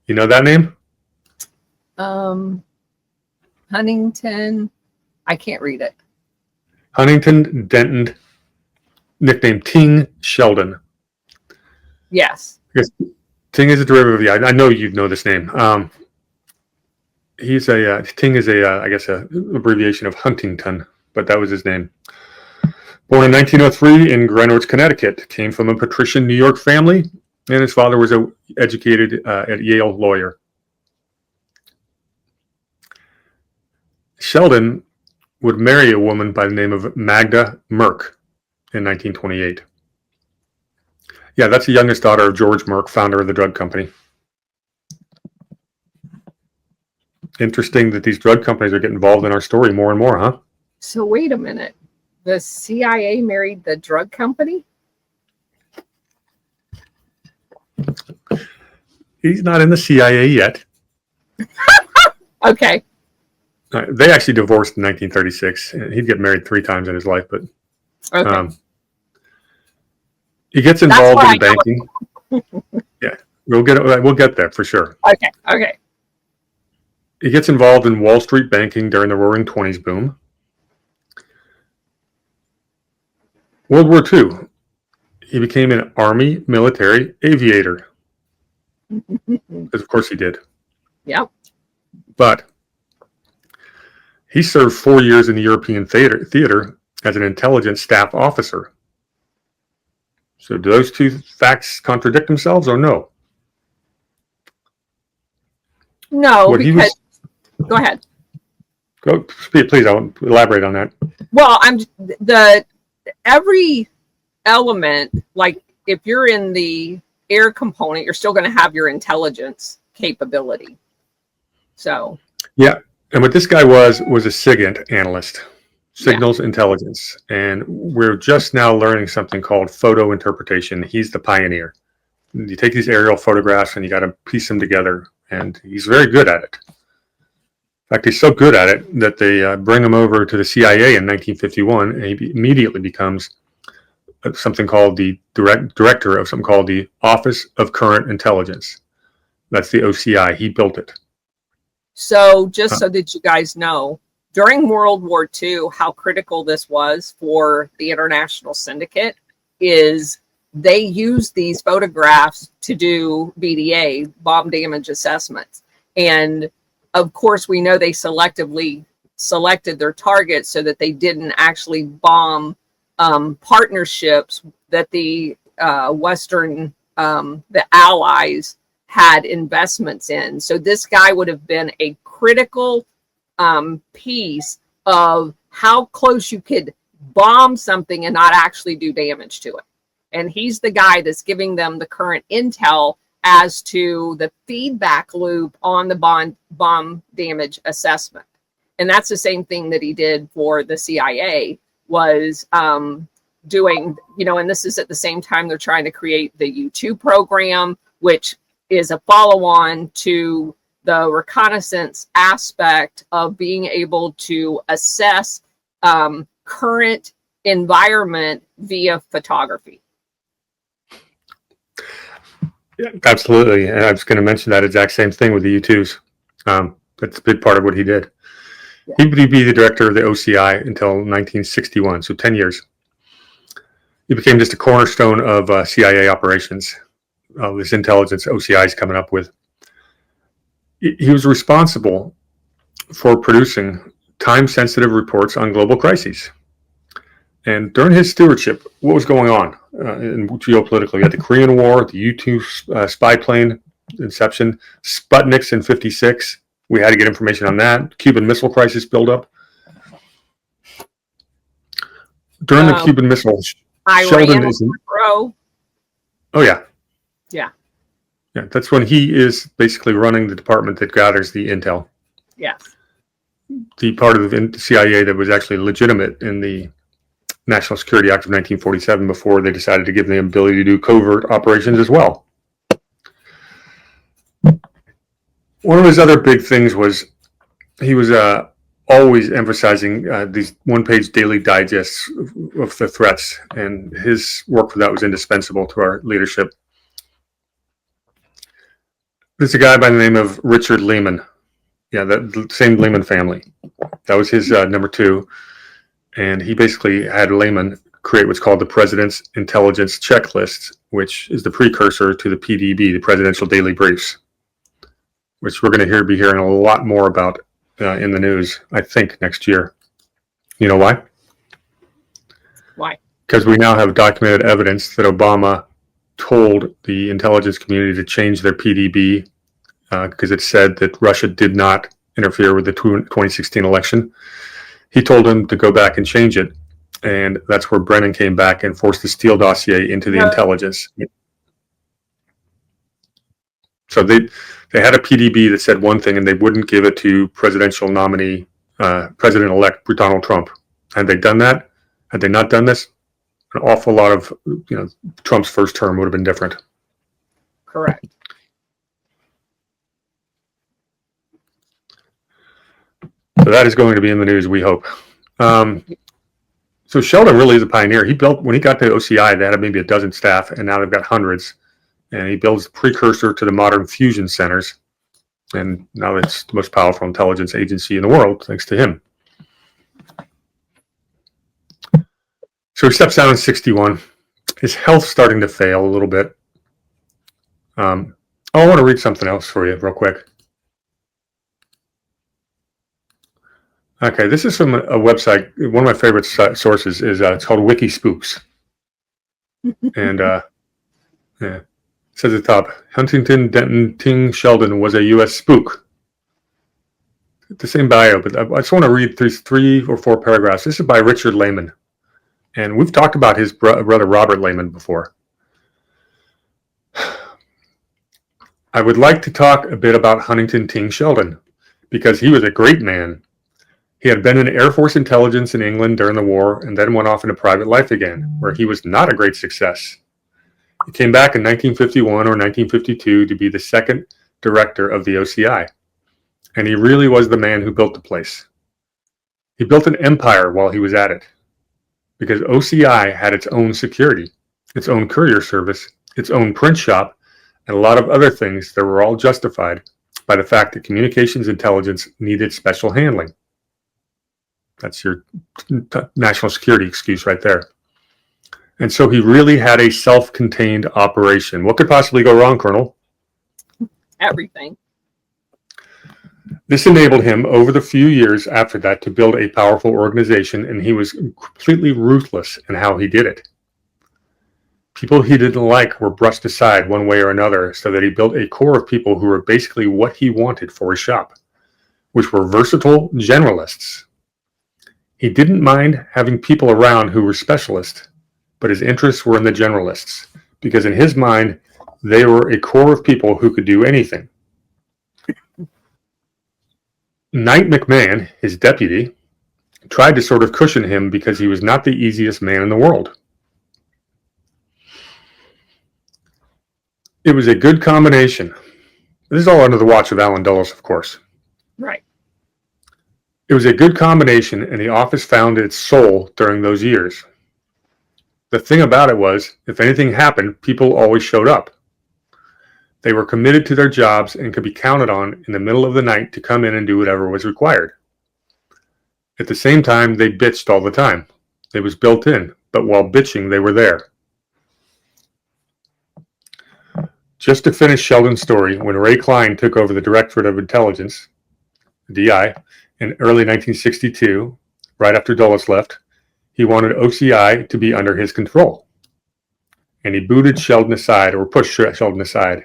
You know that name? Huntington. I can't read it. Huntington Denton, nicknamed Ting Sheldon. Yes. Because Ting is a derivative. Yeah, I know you know this name. He's Ting is I guess a abbreviation of Huntington, but that was his name. Born in 1903 in Greenwich, Connecticut, came from a patrician New York family, and his father was an educated at Yale lawyer. Sheldon would marry a woman by the name of Magda Merck in 1928. Yeah, that's the youngest daughter of George Merck, founder of the drug company. Interesting that these drug companies are getting involved in our story more and more, huh? So wait a minute. The CIA married the drug company? He's not in the CIA yet. Okay. They actually divorced in 1936. He'd get married 3 times in his life, but Okay. he gets involved in banking. Yeah, we'll get there for sure. Okay. He gets involved in Wall Street banking during the Roaring '20s boom. World War II, he became an Army military aviator. Because of course he did. Yep. But he served 4 years in the European theater as an intelligence staff officer. So do those two facts contradict themselves or no? No, because go ahead. Go, please. I won't elaborate on that. Well, every element, like if you're in the air component, you're still going to have your intelligence capability. So yeah, and what this guy was a SIGINT analyst, signals intelligence, and we're just now learning something called photo interpretation. He's the pioneer. You take these aerial photographs and you got to piece them together, and he's very good at it. In fact, he's so good at it that they bring him over to the CIA in 1951, and he immediately becomes something called the director of something called the Office of Current Intelligence. That's the OCI. He built it. So just so that you guys know, during World War II, how critical this was for the international syndicate is they used these photographs to do BDA, bomb damage assessments. And of course, we know they selectively selected their targets so that they didn't actually bomb partnerships that the Western, the Allies had investments in. So this guy would have been a critical piece of how close you could bomb something and not actually do damage to it. And he's the guy that's giving them the current intel as to the feedback loop on the bomb damage assessment. And that's the same thing that he did for the CIA, was doing, and this is at the same time they're trying to create the U2 program, which is a follow-on to the reconnaissance aspect of being able to assess current environment via photography. Yeah, absolutely. And I was going to mention that exact same thing with the U2s. That's a big part of what he did. Yeah. He would be the director of the OCI until 1961, so 10 years. He became just a cornerstone of CIA operations, this intelligence OCI is coming up with. he was responsible for producing time-sensitive reports on global crises. And during his stewardship, what was going on in geopolitically? You had the Korean War, the U-2 spy plane inception, Sputniks in '56. We had to get information on that. Cuban Missile Crisis buildup. During the Cuban Missile, Sheldon is. Oh yeah. Yeah. Yeah, that's when he is basically running the department that gathers the intel. Yes. The part of the CIA that was actually legitimate in the National Security Act of 1947 before they decided to give them the ability to do covert operations as well. One of his other big things was he was always emphasizing these one-page daily digests of the threats, and his work for that was indispensable to our leadership. There's a guy by the name of Richard Lehman. Yeah, the same Lehman family. That was his number two. And he basically had Lehman create what's called the President's Intelligence Checklist, which is the precursor to the PDB, the Presidential Daily Briefs, which we're going to be hearing a lot more about in the news, I think, next year. You know why? Why? Because we now have documented evidence that Obama told the intelligence community to change their PDB because it said that Russia did not interfere with the 2016 election. He told him to go back and change it, and that's where Brennan came back and forced the Steele dossier into the intelligence. So they had a PDB that said one thing, and they wouldn't give it to presidential nominee, President-elect Donald Trump. Had they done that? Had they not done this? An awful lot of Trump's first term would have been different. Correct. So that is going to be in the news, we hope. So Sheldon really is a pioneer. He built, when he got to OCI, they had maybe a dozen staff, and now they've got hundreds. And he builds the precursor to the modern fusion centers. And now it's the most powerful intelligence agency in the world, thanks to him. So he steps down in 61. His health's starting to fail a little bit. I want to read something else for you real quick. Okay, this is from a website. One of my favorite sources is it's called Wiki Spooks. And yeah, it says at the top, Huntington Denton Sheldon was a U.S. spook. The same bio, but I just want to read through 3 or 4 paragraphs. This is by Richard Lehman. And we've talked about his brother Robert Lehman before. I would like to talk a bit about Huntington Ting Sheldon, because he was a great man. He had been in Air Force intelligence in England during the war and then went off into private life again, where he was not a great success. He came back in 1951 or 1952 to be the second director of the OCI. And he really was the man who built the place. He built an empire while he was at it, because OCI had its own security, its own courier service, its own print shop, and a lot of other things that were all justified by the fact that communications intelligence needed special handling. That's your national security excuse right there. And so he really had a self-contained operation. What could possibly go wrong, Colonel? Everything. This enabled him over the few years after that to build a powerful organization, and he was completely ruthless in how he did it. People he didn't like were brushed aside one way or another, so that he built a core of people who were basically what he wanted for his shop, which were versatile generalists. He didn't mind having people around who were specialists, but his interests were in the generalists, because in his mind, they were a core of people who could do anything. Knight McMahon, his deputy, tried to sort of cushion him because he was not the easiest man in the world. It was a good combination. This is all under the watch of Alan Dulles, of course. Right. It was a good combination, and the office found its soul during those years. The thing about it was, if anything happened, people always showed up. They were committed to their jobs and could be counted on in the middle of the night to come in and do whatever was required. At the same time, they bitched all the time. It was built in, but while bitching, they were there. Just to finish Sheldon's story, when Ray Klein took over the Directorate of Intelligence, DI, in early 1962, right after Dulles left, he wanted OCI to be under his control. And he booted Sheldon aside, or pushed Sheldon aside,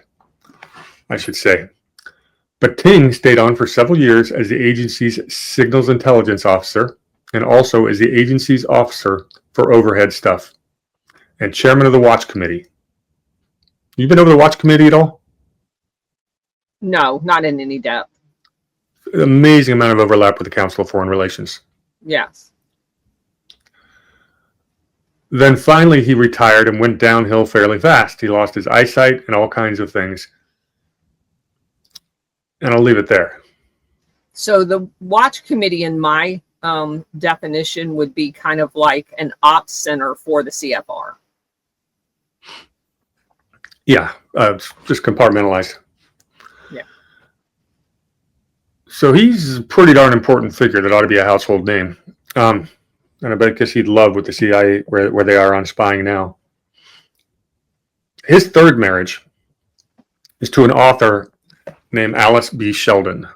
I should say. But Ting stayed on for several years as the agency's signals intelligence officer, and also as the agency's officer for overhead stuff, and chairman of the Watch Committee. You been over the Watch Committee at all? No, not in any depth. Amazing amount of overlap with the Council of Foreign Relations. Yes. Then finally he retired and went downhill fairly fast. He lost his eyesight and all kinds of things. And I'll leave it there. So the Watch Committee, in my definition, would be kind of like an ops center for the CFR. Yeah, just compartmentalized. Yeah. So he's a pretty darn important figure that ought to be a household name. And I guess he'd love with the CIA where they are on spying now. His third marriage is to an author named Alice B. Sheldon.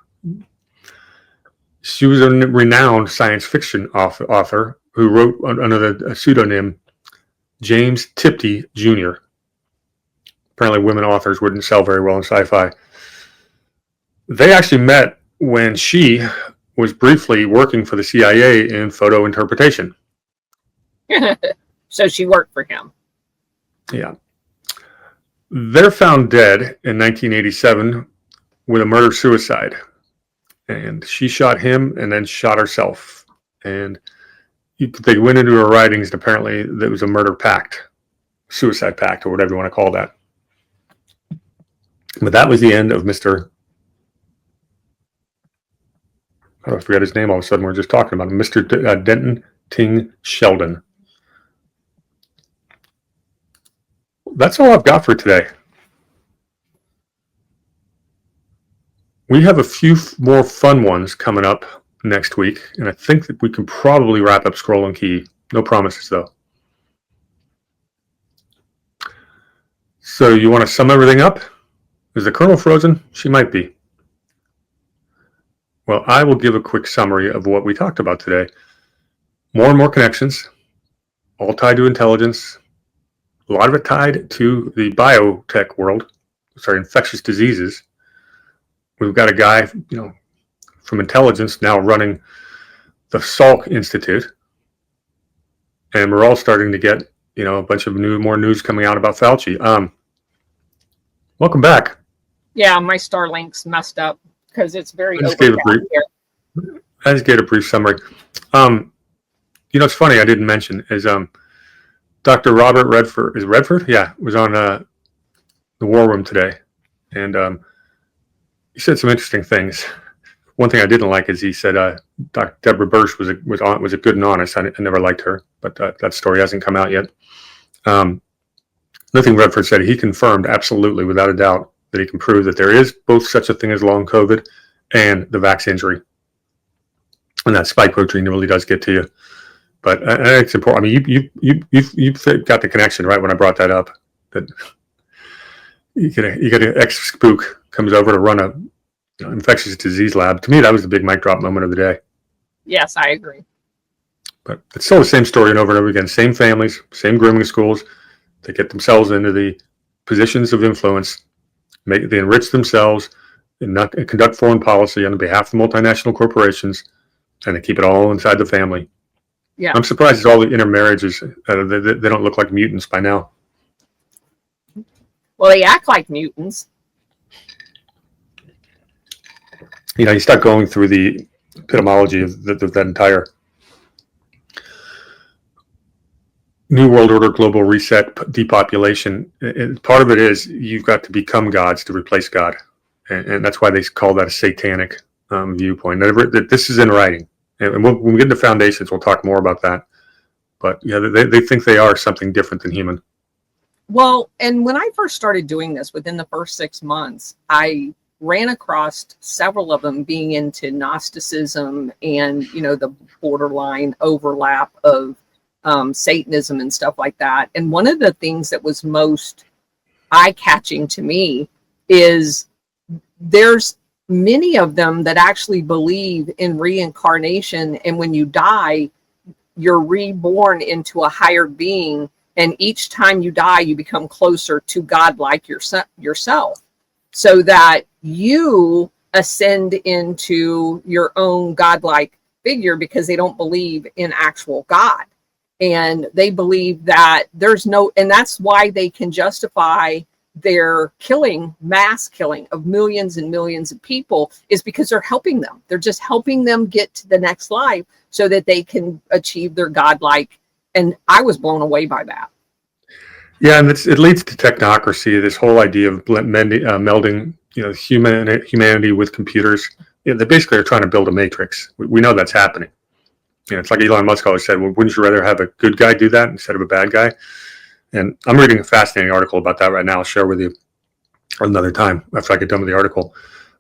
She was a renowned science fiction author who wrote under the pseudonym James Tipton Jr. Apparently women authors wouldn't sell very well in sci-fi. They actually met when she was briefly working for the CIA in photo interpretation. So she worked for him. Yeah. They're found dead in 1987 with a murder-suicide. And she shot him and then shot herself. And they went into her writings, and apparently there was a murder pact, suicide pact, or whatever you want to call that. But that was the end of Mr. I forgot his name all of a sudden. We're just talking about him. Mr. Denton Ting Sheldon. That's all I've got for today. We have a few more fun ones coming up next week, and I think that we can probably wrap up Scroll and Key. No promises, though. So you want to sum everything up? Is the Colonel frozen? She might be. Well, I will give a quick summary of what we talked about today. More and more connections, all tied to intelligence. A lot of it tied to the biotech world, infectious diseases. We've got a guy, from intelligence now running the Salk Institute. And we're all starting to get, a bunch of more news coming out about Fauci. Welcome back. Yeah, my Starlink's messed up because it's very I just gave a brief summary. It's funny I didn't mention is Dr. Robert Redford. Is Redford? Yeah, was on the War Room today, and he said some interesting things. One thing I didn't like is he said Dr. Deborah Birch was a good and honest. I never liked her, but that story hasn't come out yet. Nothing Redford said. He confirmed absolutely, without a doubt, that he can prove that there is both such a thing as long COVID and the vax injury, and that spike protein really does get to you. But it's important. I mean, you got the connection right when I brought that up. That you get an ex-spook comes over to run a infectious disease lab. To me, that was the big mic drop moment of the day. Yes, I agree. But it's still the same story and over again. Same families, same grooming schools. They get themselves into the positions of influence. They enrich themselves and conduct foreign policy on behalf of multinational corporations, and they keep it all inside the family. Yeah, I'm surprised at all the intermarriages. They don't look like mutants by now. Well, they act like mutants. You start going through the etymology of that entire New World Order, global reset, depopulation. Part of it is you've got to become gods to replace God. And that's why they call that a satanic viewpoint. This is in writing. And when we get into foundations, we'll talk more about that. But yeah, they think they are something different than human. Well, and when I first started doing this, within the first 6 months, I ran across several of them being into Gnosticism and, the borderline overlap of Satanism and stuff like that. And one of the things that was most eye-catching to me is there's many of them that actually believe in reincarnation, and when you die, you're reborn into a higher being, and each time you die, you become closer to God like yourself, so that you ascend into your own godlike figure, because they don't believe in actual God. And they believe that there's no, and that's why they can justify their mass killing of millions and millions of people, is because they're helping them. They're just helping them get to the next life so that they can achieve their godlike. And I was blown away by that. Yeah, and it leads to technocracy. This whole idea of melding, humanity with computers. They basically are trying to build a matrix. We know that's happening. It's like Elon Musk always said, well, wouldn't you rather have a good guy do that instead of a bad guy? And I'm reading a fascinating article about that right now. I'll share with you another time after I get done with the article.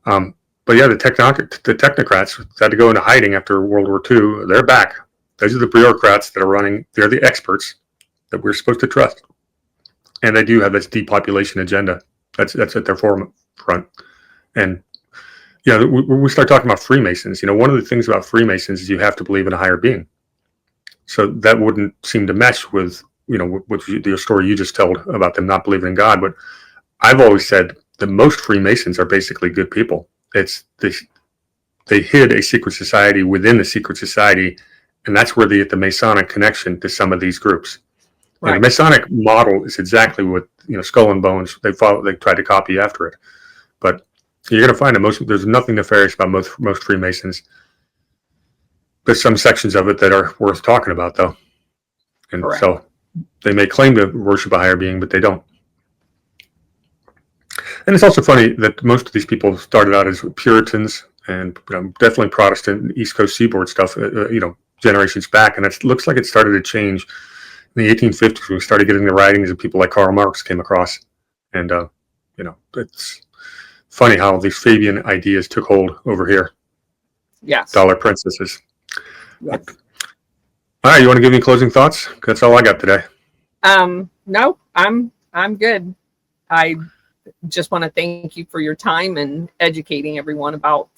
But yeah, the technocrats had to go into hiding after World War II. They're back. Those are the bureaucrats that are running. They're the experts that we're supposed to trust. And they do have this depopulation agenda. That's at their forefront. And we start talking about Freemasons. One of the things about Freemasons is you have to believe in a higher being. So that wouldn't seem to mesh with, the story you just told about them not believing in God. But I've always said that most Freemasons are basically good people. They hid a secret society within the secret society, and that's where they get the Masonic connection to some of these groups. Right. And the Masonic model is exactly what Skull and Bones they tried to copy after it. But you're going to find that there's nothing nefarious about most Freemasons. There's some sections of it that are worth talking about, though. And Correct. So they may claim to worship a higher being, but they don't. And it's also funny that most of these people started out as Puritans and definitely Protestant East Coast Seaboard stuff, generations back. And it looks like it started to change in the 1850s. We started getting the writings of people like Karl Marx came across. And, it's funny how these Fabian ideas took hold over here. Yes. Dollar princesses. Yes. All right. You want to give me closing thoughts? That's all I got today. No, I'm good. I just want to thank you for your time and educating everyone about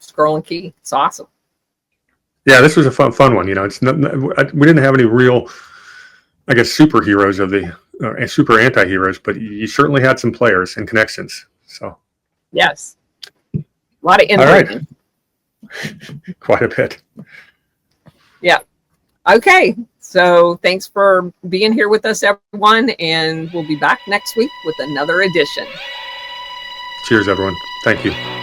Scroll and Key. It's awesome. Yeah, this was a fun one. It's not, we didn't have any real, I guess, superheroes of the super anti-heroes, but you certainly had some players and connections. So yes, a lot of inbreeding. Right. Quite a bit. Yeah. Okay. So thanks for being here with us, everyone, and we'll be back next week with another edition. Cheers, everyone. Thank you.